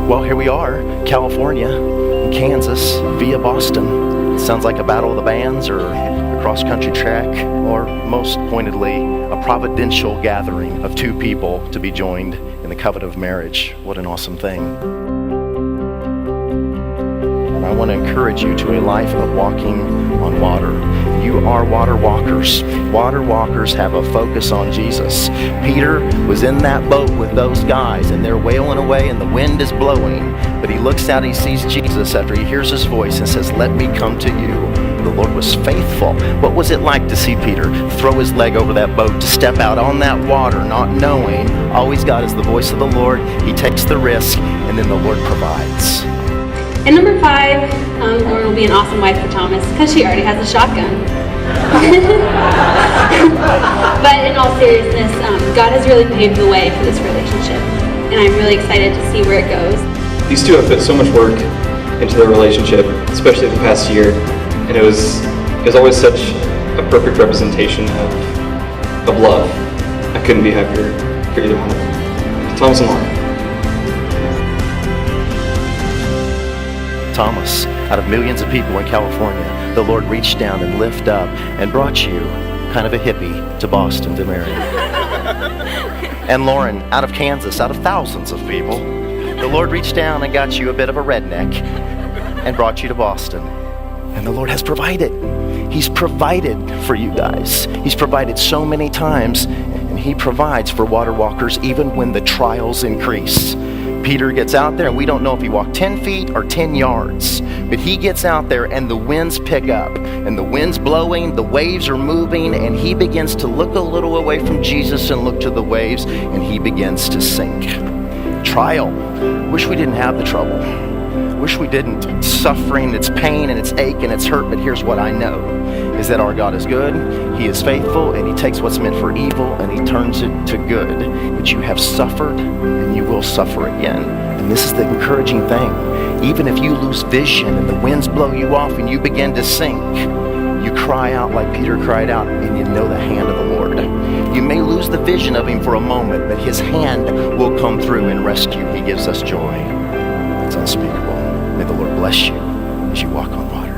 Well, here we are, California, Kansas, via Boston. Sounds like a battle of the bands or a cross-country track, or most pointedly, a providential gathering of two people to be joined in the covenant of marriage. What an awesome thing. And I want to encourage you to a life of walking on water. You are water walkers. Water walkers have a focus on Jesus. Peter was in that boat with those guys, and they're wailing away, and the wind is blowing. But he looks out, he sees Jesus after he hears his voice and says, "Let me come to you." The Lord was faithful. What was it like to see Peter throw his leg over that boat, to step out on that water, not knowing all he's got is the voice of the Lord? He takes the risk, and then the Lord provides. And number 5, Lauren will be an awesome wife for Thomas because she already has a shotgun. But in all seriousness, God has really paved the way for this relationship, and I'm really excited to see where it goes. These two have put so much work into their relationship, especially the past year, and it was always such a perfect representation of love. I couldn't be happier for either one of them. Thomas and Lauren. Thomas, out of millions of people in California, the Lord reached down and lifted up and brought you, kind of a hippie, to Boston to marry. And Lauren, out of Kansas, out of thousands of people, the Lord reached down and got you a bit of a redneck and brought you to Boston. And the Lord has provided. He's provided for you guys. He's provided so many times, and He provides for water walkers even when the trials increase. Peter gets out there, and we don't know if he walked 10 feet or 10 yards, but he gets out there and the winds pick up, and the wind's blowing, the waves are moving, and he begins to look a little away from Jesus and look to the waves, and he begins to sink. Trial. Wish we didn't have the trouble. Wish we didn't. It's suffering, it's pain, and it's ache, and it's hurt, but here's what I know, is that our God is good, He is faithful, and He takes what's meant for evil, and He turns it to good. But you have suffered, and you will suffer again. And this is the encouraging thing. Even if you lose vision, and the winds blow you off, and you begin to sink, you cry out like Peter cried out, and you know the hand of the Lord. You may lose the vision of Him for a moment, but His hand will come through and rescue. He gives us joy. It's unspeakable. May the Lord bless you as you walk on water.